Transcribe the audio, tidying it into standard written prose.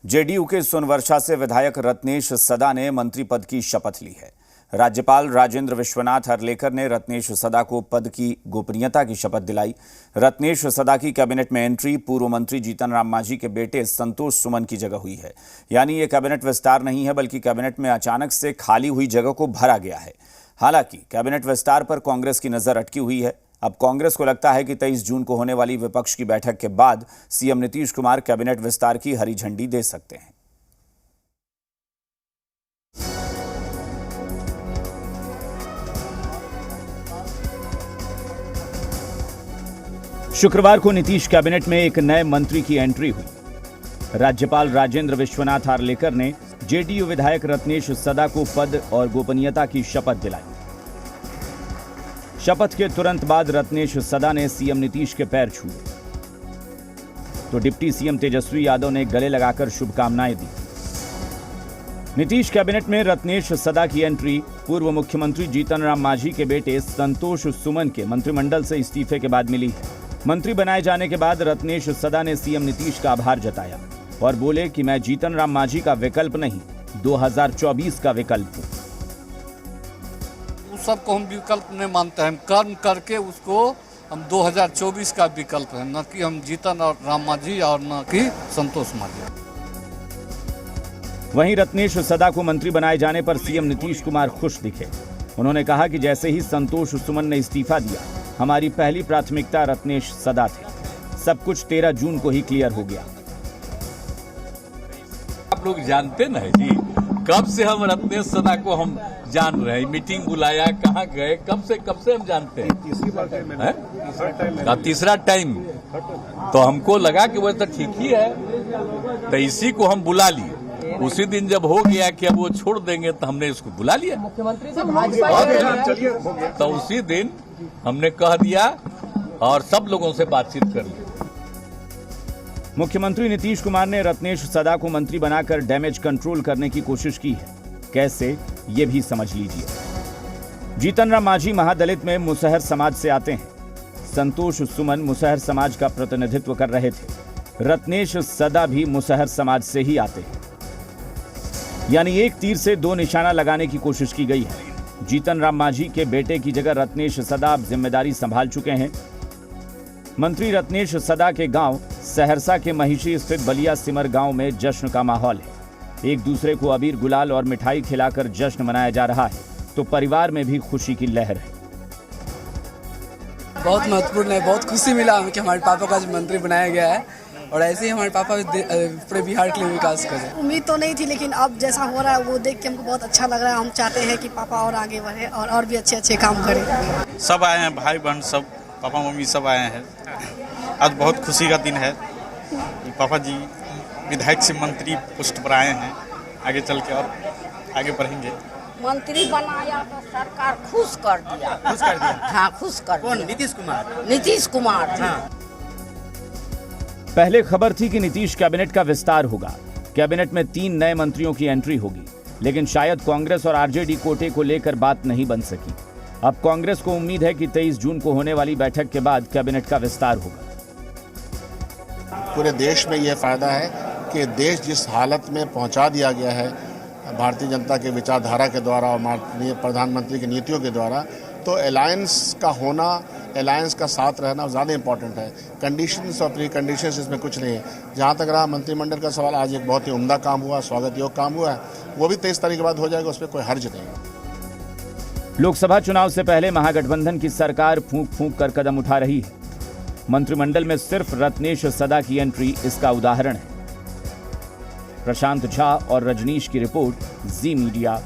JDU के सोनवर्षा से विधायक रत्नेश सदा ने मंत्री पद की शपथ ली है। राज्यपाल राजेंद्र विश्वनाथ हर्लेकर ने रत्नेश सदा को पद की गोपनीयता की शपथ दिलाई। रत्नेश सदा की कैबिनेट में एंट्री पूर्व मंत्री जीतन राम मांझी के बेटे संतोष सुमन की जगह हुई है। यानी ये कैबिनेट विस्तार नहीं है, बल्कि कैबिनेट में अचानक से खाली हुई जगह को भरा गया है। हालांकि कैबिनेट विस्तार पर कांग्रेस की नजर अटकी हुई है। अब कांग्रेस को लगता है कि 23 जून को होने वाली विपक्ष की बैठक के बाद सीएम नीतीश कुमार कैबिनेट विस्तार की हरी झंडी दे सकते हैं। शुक्रवार को नीतीश कैबिनेट में एक नए मंत्री की एंट्री हुई। राज्यपाल राजेंद्र विश्वनाथ हर्लेकर ने जेडीयू विधायक रत्नेश सदा को पद और गोपनीयता की शपथ दिलाई। शपथ के तुरंत बाद रत्नेश सदा ने सीएम नीतीश के पैर छुए, तो डिप्टी सीएम तेजस्वी यादव ने गले लगाकर शुभकामनाएं दी। नीतीश कैबिनेट में रत्नेश सदा की एंट्री पूर्व मुख्यमंत्री जीतन राम मांझी के बेटे संतोष सुमन के मंत्रिमंडल से इस्तीफे के बाद मिली है। मंत्री बनाए जाने के बाद रत्नेश सदा ने सीएम नीतीश का आभार जताया और बोले कि मैं जीतन राम मांझी का विकल्प नहीं, 2024 का विकल्प हूं। सबको हम विकल्प नहीं मानते हैं, हम कर्म करके उसको हम 2024 का विकल्प है, न कि हम जीतन और राम मांझी और न कि संतोष मांझी। वहीं रत्नेश सदा को मंत्री बनाए जाने पर सीएम नीतीश कुमार खुश दिखे। उन्होंने कहा कि जैसे ही संतोष सुमन ने इस्तीफा दिया, हमारी पहली प्राथमिकता रत्नेश सदा थी। सब कुछ 13 जून को ही क्लियर हो गया। आप लोग जानते ना है जी, कब से हम रत्नेश सदा को हम जान रहे हैं। मीटिंग बुलाया, कहाँ गए, कब से हम जानते हैं। तीसरा टाइम तो हमको लगा कि वो तो ठीक ही है, तो इसी को हम बुला लिए। उसी दिन जब हो गया कि अब वो छोड़ देंगे तो हमने इसको बुला लिया। तो उसी दिन हमने कह दिया और सब लोगों से बातचीत कर ली। मुख्यमंत्री नीतीश कुमार ने रत्नेश सदा को मंत्री बनाकर डैमेज कंट्रोल करने की कोशिश की है। कैसे, ये भी समझ लीजिए। जीतन राम मांझी महादलित में मुसहर समाज से आते हैं। संतोष सुमन मुसहर समाज का प्रतिनिधित्व कर रहे थे। रत्नेश सदा भी मुसहर समाज से ही आते हैं। यानी एक तीर से दो निशाना लगाने की कोशिश की गई है। जीतन राम मांझी के बेटे की जगह रत्नेश सदा अब जिम्मेदारी संभाल चुके हैं। मंत्री रत्नेश सदा के गांव सहरसा के महिषी स्थित बलिया सिमर गांव में जश्न का माहौल है। एक दूसरे को अबीर गुलाल और मिठाई खिलाकर जश्न मनाया जा रहा है, तो परिवार में भी खुशी की लहर है। बहुत महत्वपूर्ण है, बहुत खुशी मिला हमें कि हमारे पापा का आज मंत्री बनाया गया है और ऐसे ही हमारे पापा पूरे बिहार के लिए विकास करें। उम्मीद तो नहीं थी, लेकिन अब जैसा हो रहा है वो देख के हमको बहुत अच्छा लग रहा है। हम चाहते हैं कि पापा और आगे बढ़े और भी अच्छे काम करें। सब आए हैं, भाई बहन सब, पापा मम्मी सब आए हैं। आज बहुत खुशी का दिन है। पापा जी विधायक से मंत्री पोस्ट पर आए हैं, आगे चल के और आगे बढ़ेंगे। मंत्री बनाया तो सरकार खुश कर दिया। हाँ, खुश कर दिया। कौन? नीतीश कुमार। हाँ। पहले खबर थी कि नीतीश कैबिनेट का विस्तार होगा। कैबिनेट में 3 नए मंत्रियों की एंट्री होगी, लेकिन शायद कांग्रेस और आरजेडी कोटे को लेकर बात नहीं बन सकी। अब कांग्रेस को उम्मीद है कि 23 जून को होने वाली बैठक के बाद कैबिनेट का विस्तार होगा। पूरे देश में यह फायदा है कि देश जिस हालत में पहुंचा दिया गया है भारतीय जनता के विचारधारा के द्वारा और माननीय प्रधानमंत्री की नीतियों के द्वारा, तो अलायंस का होना, अलायंस का साथ रहना ज़्यादा इंपॉर्टेंट है। कंडीशंस और प्री कंडीशंस इसमें कुछ नहीं है। जहाँ तक रहा मंत्रिमंडल का सवाल, आज एक बहुत ही उम्दा काम हुआ, स्वागत योग काम हुआ है, वो भी 23 तारीख के बाद हो जाएगा, उस पर कोई हर्ज नहीं है। लोकसभा चुनाव से पहले महागठबंधन की सरकार फूंक कर कदम उठा रही है। मंत्रिमंडल में सिर्फ रत्नेश सदा की एंट्री इसका उदाहरण है। प्रशांत झा और रजनीश की रिपोर्ट, जी मीडिया,